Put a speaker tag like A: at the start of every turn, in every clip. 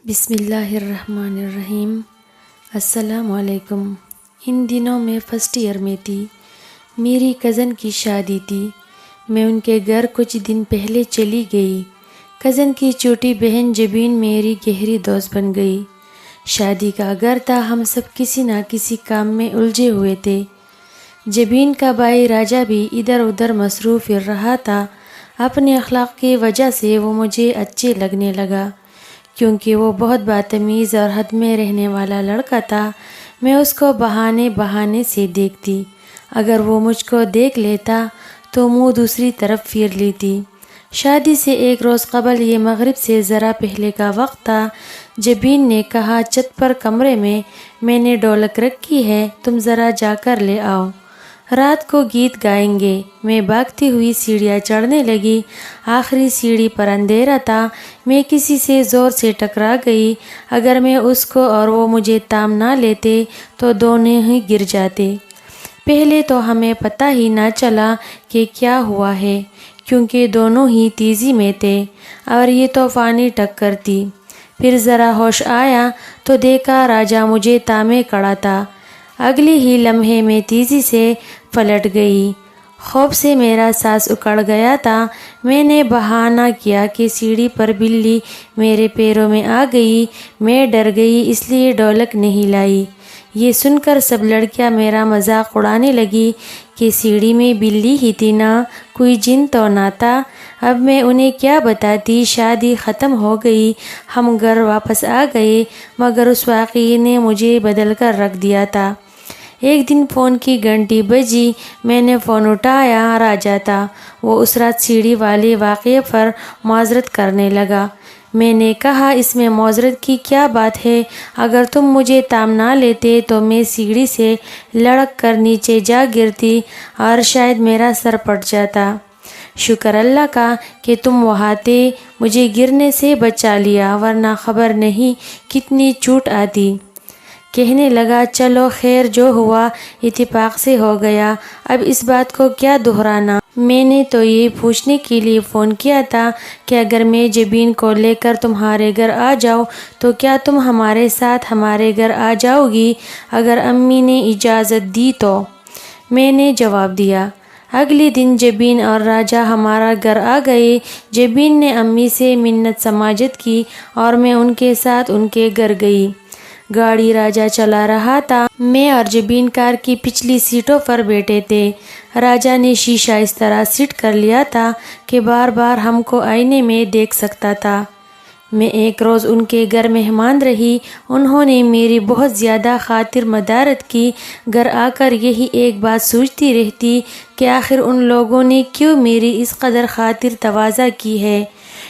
A: بسم اللہ الرحمن الرحیم۔ السلام علیکم۔ ان دنوں میں فرسٹ ایئر میں تھی۔ میری کزن کی شادی تھی۔ میں ان کے گھر کچھ دن پہلے چلی گئی۔ کزن کی چھوٹی بہن جبین میری گہری دوست بن گئی۔ شادی کا گھر تھا، ہم سب کسی نہ کسی کام میں الجھے ہوئے تھے۔ جبین کا بھائی راجا بھی ادھر ادھر مصروف رہا تھا۔ اپنے اخلاق کی وجہ سے وہ مجھے اچھے لگنے لگا، کیونکہ وہ بہت بدتمیز اور حد میں رہنے والا لڑکا تھا۔ میں اس کو بہانے سے دیکھتی۔ اگر وہ مجھ کو دیکھ لیتا تو منہ دوسری طرف پھیر لیتی۔ شادی سے ایک روز قبل، یہ مغرب سے ذرا پہلے کا وقت تھا، جبین نے کہا، چھت پر کمرے میں نے ڈھولک رکھی ہے، تم ذرا جا کر لے آؤ، رات کو گیت گائیں گے۔ میں بھاگتی ہوئی سیڑھیاں چڑھنے لگی۔ آخری سیڑھی پر اندھیرا تھا۔ میں کسی سے زور سے ٹکرا گئی۔ اگر میں اس کو اور وہ مجھے تام نہ لیتے تو دونوں ہی گر جاتے۔ پہلے تو ہمیں پتہ ہی نہ چلا کہ کیا ہوا ہے، کیونکہ دونوں ہی تیزی میں تھے اور یہ طوفانی ٹکر تھی۔ پھر ذرا ہوش آیا تو دیکھا راجا مجھے تامے کھڑا تھا۔ اگلے ہی لمحے میں تیزی سے پلٹ گئی۔ خوف سے میرا سانس اکڑ گیا تھا۔ میں نے بہانہ کیا کہ سیڑھی پر بلی میرے پیروں میں آ گئی۔ میں ڈر گئی، اس لیے ڈھولک نہیں لائی۔ یہ سن کر سب لڑکیاں میرا مذاق اڑانے لگی کہ سیڑھی میں بلی ہی تھی نا، کوئی جن تو نہ تھا۔ اب میں انہیں کیا بتاتی؟ شادی ختم ہو گئی، ہم گھر واپس آ گئے، مگر اس واقعے نے مجھے بدل کر رکھ دیا تھا۔ ایک دن فون کی گھنٹی بجی، میں نے فون اٹھایا، راجا تھا۔ وہ اس رات سیڑھی والے واقعے پر معذرت کرنے لگا۔ میں نے کہا، اس میں معذرت کی کیا بات ہے؟ اگر تم مجھے تام نہ لیتے تو میں سیڑھی سے لڑک کر نیچے جا گرتی اور شاید میرا سر پھٹ جاتا۔ شکر اللہ کا کہ تم وہاں تھے، مجھے گرنے سے بچا لیا، ورنہ خبر نہیں کتنی چوٹ آتی۔ کہنے لگا، چلو خیر، جو ہوا اتفاق سے ہو گیا، اب اس بات کو کیا دہرانا۔ میں نے تو یہ پوچھنے کے لیے فون کیا تھا کہ اگر میں جبین کو لے کر تمہارے گھر آ جاؤں تو کیا تم ہمارے ساتھ ہمارے گھر آ جاؤ گی؟ اگر امی نے اجازت دی تو، میں نے جواب دیا۔ اگلے دن جبین اور راجا ہمارا گھر آ گئے۔ جبین نے امی سے منت سماجت کی اور میں ان کے ساتھ ان کے گھر گئی۔ گاڑی راجا چلا رہا تھا۔ میں اور جبین کار کی پچھلی سیٹوں پر بیٹھے تھے۔ راجا نے شیشہ اس طرح سیٹ کر لیا تھا کہ بار بار ہم کو آئینے میں دیکھ سکتا تھا۔ میں ایک روز ان کے گھر مہمان رہی۔ انہوں نے میری بہت زیادہ خاطر مدارت کی۔ گھر آ کر یہی ایک بات سوچتی رہتی کہ آخر ان لوگوں نے کیوں میری اس قدر خاطر تواضع کی ہے۔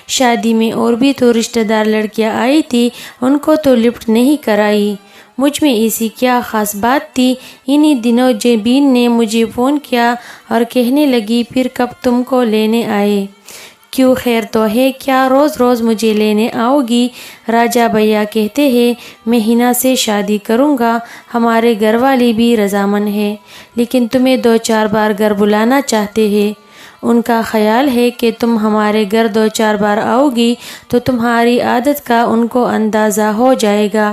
A: شادی میں اور بھی تو رشتہ دار لڑکیاں آئی تھی، ان کو تو لفٹ نہیں کرائی، مجھ میں ایسی کیا خاص بات تھی؟ انہی دنوں جبین نے مجھے فون کیا اور کہنے لگی، پھر کب تم کو لینے آئے؟ کیوں، خیر تو ہے کیا؟ روز روز مجھے لینے آؤ گی؟ راجا بھیا کہتے ہیں میں ہنا سے شادی کروں گا، ہمارے گھر والے بھی رضامند ہیں، لیکن تمہیں 2-4 بار گھر بلانا چاہتے ہیں۔ ان کا خیال ہے کہ تم ہمارے گھر 2-4 بار آؤ گی تو تمہاری عادت کا ان کو اندازہ ہو جائے گا۔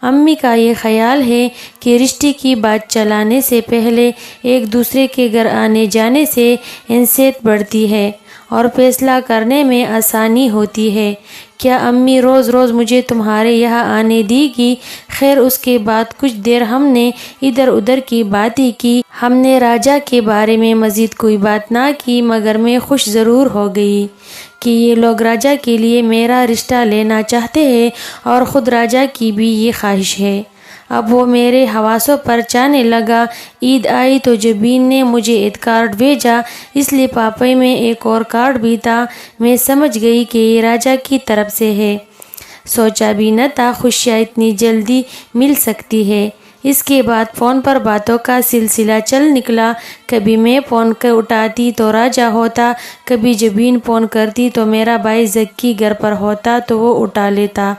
A: امی کا یہ خیال ہے کہ رشتے کی بات چلانے سے پہلے ایک دوسرے کے گھر آنے جانے سے انسیت بڑھتی ہے اور فیصلہ کرنے میں آسانی ہوتی ہے۔ کیا امی روز روز مجھے تمہارے یہاں آنے دے گی؟ خیر، اس کے بعد کچھ دیر ہم نے ادھر ادھر کی باتیں کی۔ ہم نے راجا کے بارے میں مزید کوئی بات نہ کی، مگر میں خوش ضرور ہو گئی کہ یہ لوگ راجا کے لیے میرا رشتہ لینا چاہتے ہیں، اور خود راجا کی بھی یہ خواہش ہے۔ اب وہ میرے حواسوں پر چاہنے لگا۔ عید آئی تو جبین نے مجھے عید کارڈ بھیجا، اس لفافے میں ایک اور کارڈ بھی تھا۔ میں سمجھ گئی کہ یہ راجا کی طرف سے ہے۔ سوچا بھی نہ تھا خوشیاں اتنی جلدی مل سکتی ہے۔ اس کے بعد فون پر باتوں کا سلسلہ چل نکلا۔ کبھی میں فون اٹھاتی تو راجا ہوتا، کبھی جبین فون کرتی تو میرا بھائی زکی گھر پر ہوتا تو وہ اٹھا لیتا۔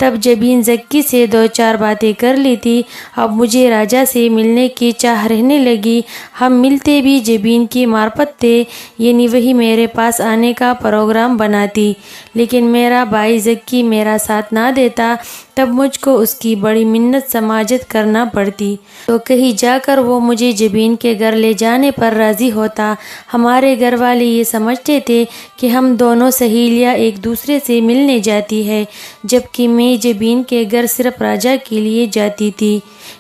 A: تب جبین زکی سے 2-4 باتیں کر لیتی۔ اب مجھے راجا سے ملنے کی چاہ رہنے لگی۔ ہم ملتے بھی جبین کی معرفت تھے، یعنی وہی میرے پاس آنے کا پروگرام بناتی، لیکن میرا بھائی زکی میرا ساتھ نہ دیتا، تب مجھ کو اس کی بڑی منت سماجت کرنا پڑتی، تو کہیں جا کر وہ مجھے جبین کے گھر لے جانے پر راضی ہوتا۔ ہمارے گھر والے یہ سمجھتے تھے کہ ہم دونوں سہیلیاں ایک دوسرے سے ملنے جاتی ہے، جبکہ میں جبین کے گھر صرف راجا کے لیے جاتی تھی۔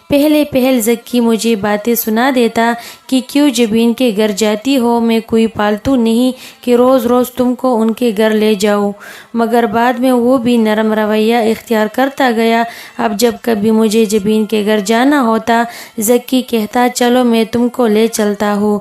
A: پہل زکی مجھے باتیں سنا دیتا کہ کیوں جبین کے گھر جاتی ہو، میں کوئی پالتو نہیں کہ روز روز تم کو ان کے گھر لے جاؤں، مگر بعد میں وہ بھی نرم رویہ اختیار کرتا گیا۔ اب جب کبھی مجھے جبین کے گھر جانا ہوتا، زکی کہتا چلو میں تم کو لے چلتا ہوں۔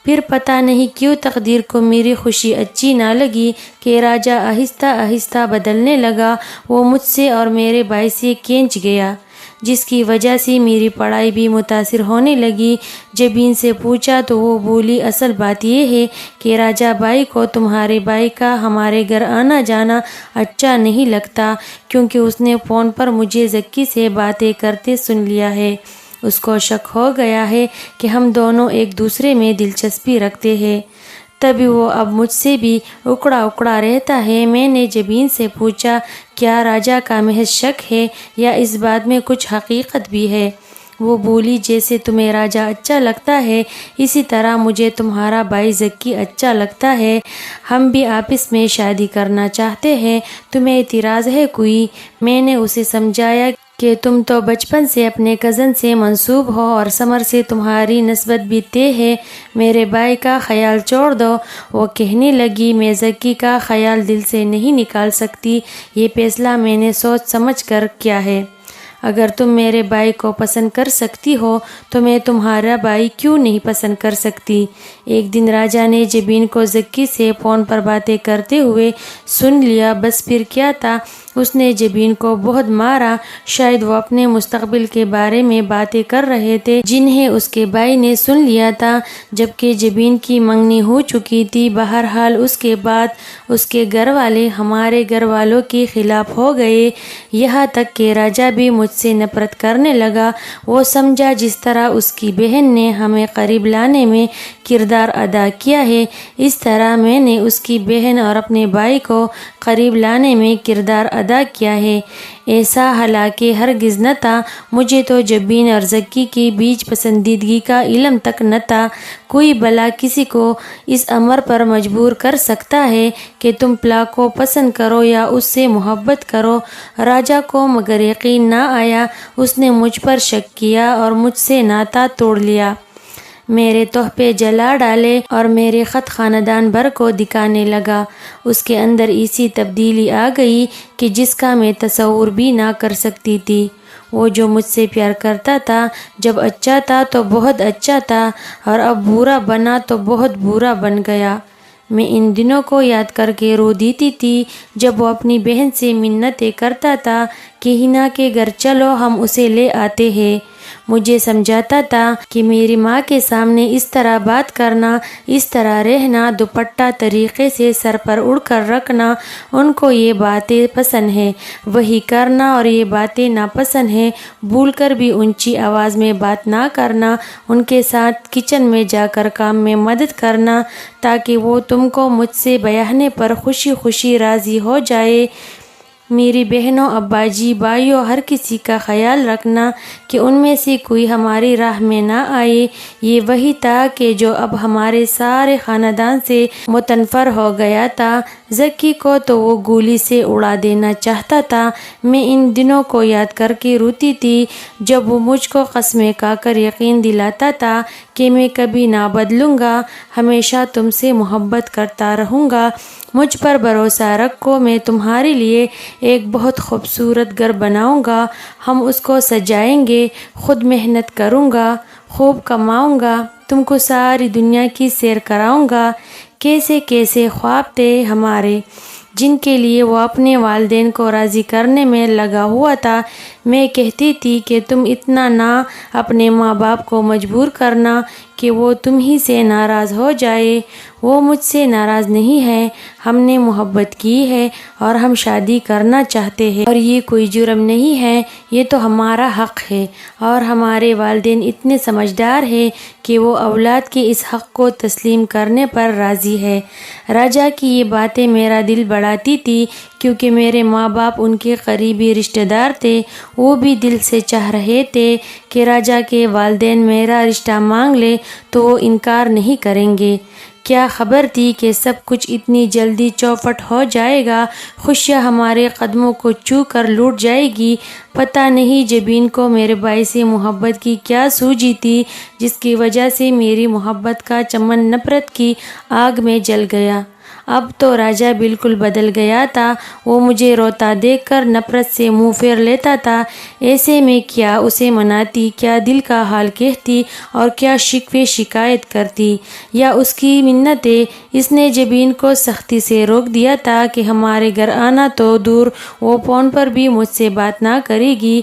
A: پھر پتہ نہیں کیوں تقدیر کو میری خوشی اچھی نہ لگی کہ راجا آہستہ آہستہ بدلنے لگا، وہ مجھ سے اور میرے بھائی سے کھینچ گیا، جس کی وجہ سے میری پڑھائی بھی متاثر ہونے لگی۔ جبین سے پوچھا تو وہ بولی اصل بات یہ ہے کہ راجا بھائی کو تمہارے بھائی کا ہمارے گھر آنا جانا اچھا نہیں لگتا، کیونکہ اس نے فون پر مجھے زکی سے باتیں کرتے سن لیا ہے۔ اس کو شک ہو گیا ہے کہ ہم دونوں ایک دوسرے میں دلچسپی رکھتے ہیں، تبھی وہ اب مجھ سے بھی اکڑا رہتا ہے۔ میں نے جبین سے پوچھا کیا راجا کا محض شک ہے یا اس بات میں کچھ حقیقت بھی ہے؟ وہ بولی جیسے تمہیں راجا اچھا لگتا ہے اسی طرح مجھے تمہارا بھائی زکی اچھا لگتا ہے، ہم بھی آپس میں شادی کرنا چاہتے ہیں، تمہیں اعتراض ہے کوئی؟ میں نے اسے سمجھایا کہ تم تو بچپن سے اپنے کزن سے منسوب ہو اور سمر سے تمہاری نسبت بھی طے ہے، میرے بھائی کا خیال چھوڑ دو۔ وہ کہنے لگی میں زکی کا خیال دل سے نہیں نکال سکتی، یہ فیصلہ میں نے سوچ سمجھ کر کیا ہے۔ اگر تم میرے بھائی کو پسند کر سکتی ہو تو میں تمہارا بھائی کیوں نہیں پسند کر سکتی؟ ایک دن راجا نے جبین کو زکی سے فون پر باتیں کرتے ہوئے سن لیا، بس پھر کیا تھا، اس نے جبین کو بہت مارا۔ شاید وہ اپنے مستقبل کے بارے میں باتیں کر رہے تھے جنہیں اس کے بھائی نے سن لیا تھا، جبکہ جبین کی منگنی ہو چکی تھی۔ بہرحال اس کے بعد اس کے گھر والے ہمارے گھر والوں کے خلاف ہو گئے، یہاں تک کہ راجا بھی مجھ سے نفرت کرنے لگا۔ وہ سمجھا جس طرح اس کی بہن نے ہمیں قریب لانے میں کردار ادا کیا ہے، اس طرح میں نے اس کی بہن اور اپنے بھائی کو قریب لانے میں کردار ادا کیا ہے۔ ایسا حالانکہ ہرگز نہ تھا، مجھے تو جبین اور زکی کے بیچ پسندیدگی کا علم تک نہ تھا۔ کوئی بھلا کسی کو اس امر پر مجبور کر سکتا ہے کہ تم فلاں کو پسند کرو یا اس سے محبت کرو؟ راجا کو مگر یقین نہ آیا، اس نے مجھ پر شک کیا اور مجھ سے ناطہ توڑ لیا، میرے تحفے جلا ڈالے اور میرے خط خاندان بھر کو دکھانے لگا۔ اس کے اندر ایسی تبدیلی آ گئی کہ جس کا میں تصور بھی نہ کر سکتی تھی۔ وہ جو مجھ سے پیار کرتا تھا جب اچھا تھا تو بہت اچھا تھا، اور اب برا بنا تو بہت برا بن گیا۔ میں ان دنوں کو یاد کر کے رو دیتی تھی جب وہ اپنی بہن سے منتیں کرتا تھا کہ ہینا کے گھر چلو ہم اسے لے آتے ہیں۔ مجھے سمجھاتا تھا کہ میری ماں کے سامنے اس طرح بات کرنا، اس طرح رہنا، دوپٹہ طریقے سے سر پر اڑ کر رکھنا، ان کو یہ باتیں پسند ہیں، وہی کرنا، اور یہ باتیں ناپسند ہیں، بھول کر بھی اونچی آواز میں بات نہ کرنا، ان کے ساتھ کچن میں جا کر کام میں مدد کرنا تاکہ وہ تم کو مجھ سے بیاہنے پر خوشی خوشی راضی ہو جائے۔ میری بہنوں، ابا جی، بھائیوں، ہر کسی کا خیال رکھنا کہ ان میں سے کوئی ہماری راہ میں نہ آئے۔ یہ وہی تھا کہ جو اب ہمارے سارے خاندان سے متنفر ہو گیا تھا۔ زکی کو تو وہ گولی سے اڑا دینا چاہتا تھا۔ میں ان دنوں کو یاد کر کے روتی تھی جب وہ مجھ کو قسمیں کھا کر یقین دلاتا تھا کہ میں کبھی نہ بدلوں گا، ہمیشہ تم سے محبت کرتا رہوں گا، مجھ پر بھروسہ رکھو، میں تمہارے لیے ایک بہت خوبصورت گھر بناؤں گا، ہم اس کو سجائیں گے، خود محنت کروں گا، خوب کماؤں گا، تم کو ساری دنیا کی سیر کراؤں گا۔ کیسے کیسے خواب تھے ہمارے جن کے لیے وہ اپنے والدین کو راضی کرنے میں لگا ہوا تھا۔ میں کہتی تھی کہ تم اتنا نہ اپنے ماں باپ کو مجبور کرنا کہ وہ تم ہی سے ناراض ہو جائے۔ وہ مجھ سے ناراض نہیں ہے، ہم نے محبت کی ہے اور ہم شادی کرنا چاہتے ہیں، اور یہ کوئی جرم نہیں ہے، یہ تو ہمارا حق ہے، اور ہمارے والدین اتنے سمجھدار ہیں کہ وہ اولاد کے اس حق کو تسلیم کرنے پر راضی ہے۔ راجا کی یہ باتیں میرا دل بڑھاتی تھی، کیونکہ میرے ماں باپ ان کے قریبی رشتہ دار تھے۔ وہ بھی دل سے چاہ رہے تھے کہ راجا کے والدین میرا رشتہ مانگ لے تو وہ انکار نہیں کریں گے۔ کیا خبر تھی کہ سب کچھ اتنی جلدی چوپٹ ہو جائے گا، خوشیاں ہمارے قدموں کو چھو کر لوٹ جائے گی۔ پتہ نہیں جبین کو میرے بھائی سے محبت کی کیا سوجی تھی، جس کی وجہ سے میری محبت کا چمن نفرت کی آگ میں جل گیا۔ اب تو راجا بالکل بدل گیا تھا، وہ مجھے روتا دیکھ کر نفرت سے منہ پھیر لیتا تھا۔ ایسے میں کیا اسے مناتی، کیا دل کا حال کہتی، اور کیا شکوے شکایت کرتی، یا اس کی منتیں۔ اس نے جبین کو سختی سے روک دیا تھا کہ ہمارے گھر آنا تو دور، وہ فون پر بھی مجھ سے بات نہ کرے گی۔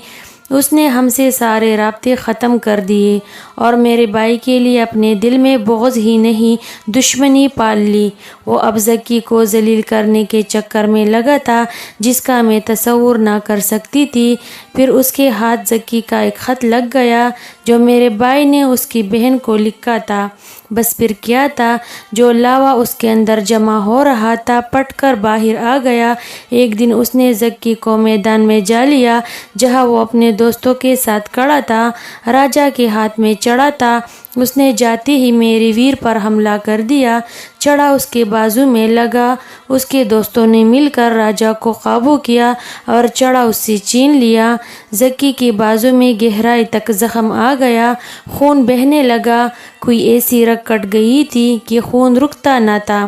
A: اس نے ہم سے سارے رابطے ختم کر دیے، اور میرے بھائی کے لیے اپنے دل میں بغض ہی نہیں دشمنی پال لی۔ وہ اب زکی کو ذلیل کرنے کے چکر میں لگا تھا، جس کا میں تصور نہ کر سکتی تھی۔ پھر اس کے ہاتھ زکی کا ایک خط لگ گیا جو میرے بھائی نے اس کی بہن کو لکھا تھا۔ بس پھر کیا تھا، جو لاوا اس کے اندر جمع ہو رہا تھا پٹ کر باہر آ گیا۔ ایک دن اس نے زکی کو میدان میں جا لیا، جہاں وہ اپنے دوستوں کے ساتھ کھڑا تھا، راجا کے ہاتھ میں چڑھا تھا۔ اس نے جاتے ہی میرے ویر پر حملہ کر دیا، چڑھا اس کے بازو میں لگا۔ اس کے دوستوں نے مل کر راجا کو قابو کیا اور چڑھا اس سے چھین لیا۔ زکی کے بازو میں گہرائی تک زخم آ گیا، خون بہنے لگا۔ کوئی ایسی رگ کٹ گئی تھی کہ خون رکتا نہ تھا۔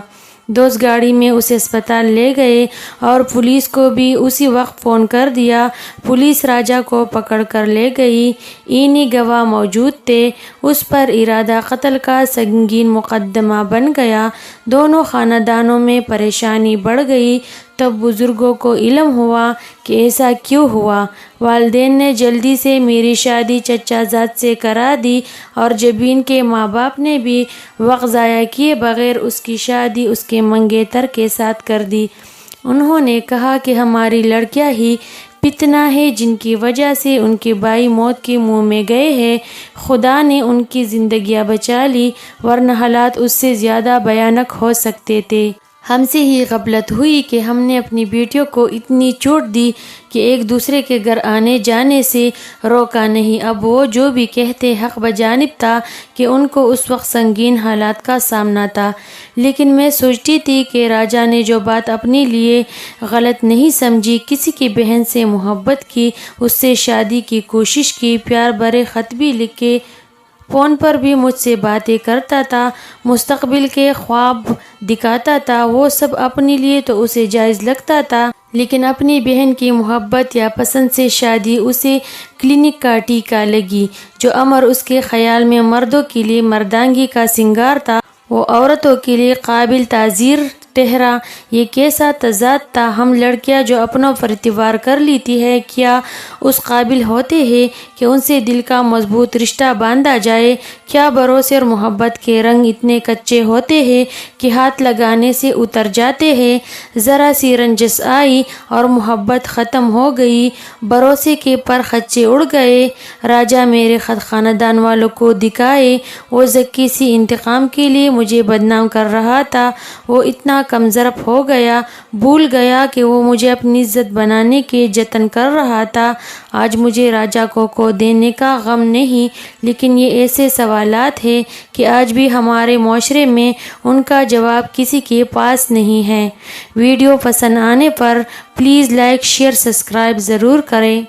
A: دوست گاڑی میں اسے اسپتال لے گئے اور پولیس کو بھی اسی وقت فون کر دیا۔ پولیس راجا کو پکڑ کر لے گئی، اینی گواہ موجود تھے۔ اس پر ارادہ قتل کا سنگین مقدمہ بن گیا۔ دونوں خاندانوں میں پریشانی بڑھ گئی۔ تب بزرگوں کو علم ہوا کہ ایسا کیوں ہوا۔ والدین نے جلدی سے میری شادی چچا زاد سے کرا دی، اور جبین کے ماں باپ نے بھی وقت ضائع کیے بغیر اس کی شادی اس کے منگیتر کے ساتھ کر دی۔ انہوں نے کہا کہ ہماری لڑکیاں ہی فتنہ ہے جن کی وجہ سے ان کے بھائی موت کے منہ میں گئے ہیں۔ خدا نے ان کی زندگیاں بچا لی، ورنہ حالات اس سے زیادہ بھیانک ہو سکتے تھے۔ ہم سے ہی غفلت ہوئی کہ ہم نے اپنی بیٹیوں کو اتنی چھوٹ دی کہ ایک دوسرے کے گھر آنے جانے سے روکا نہیں۔ اب وہ جو بھی کہتے حق بجانب تھا کہ ان کو اس وقت سنگین حالات کا سامنا تھا، لیکن میں سوچتی تھی کہ راجا نے جو بات اپنے لیے غلط نہیں سمجھی، کسی کی بہن سے محبت کی، اس سے شادی کی کوشش کی، پیار بھرے خط بھی لکھے، فون پر بھی مجھ سے باتیں کرتا تھا، مستقبل کے خواب دکھاتا تھا، وہ سب اپنے لیے تو اسے جائز لگتا تھا، لیکن اپنی بہن کی محبت یا پسند سے شادی اسے کلینک کا ٹیکہ لگی۔ جو امر اس کے خیال میں مردوں کے لیے مردانگی کا سنگار تھا، وہ عورتوں کے لیے قابل تعزیر ٹھہرا۔ یہ کیسا تضاد تھا! ہم لڑکیاں جو اپنوں پر اعتبار کر لیتی ہے، کیا اس قابل ہوتے ہیں کہ ان سے دل کا مضبوط رشتہ باندھا جائے؟ کیا بھروسے اور محبت کے رنگ اتنے کچے ہوتے ہیں کہ ہاتھ لگانے سے اتر جاتے ہیں؟ ذرا سی رنجش آئی اور محبت ختم ہو گئی، بھروسے کے پر خچے اڑ گئے۔ راجا میرے خط خاندان والوں کو دکھائے۔ وہ زکی سے انتقام کے لیے مجھے بدنام کر رہا تھا۔ وہ اتنا کم ظرف ہو گیا، بھول گیا کہ وہ مجھے اپنی عزت بنانے کے جتن کر رہا تھا۔ آج مجھے راجا کو دینے کا غم نہیں، لیکن یہ ایسے سوالات ہیں کہ آج بھی ہمارے معاشرے میں ان کا جواب کسی کے پاس نہیں ہے۔ ویڈیو پسند آنے پر پلیز لائک، شیئر، سبسکرائب ضرور کریں۔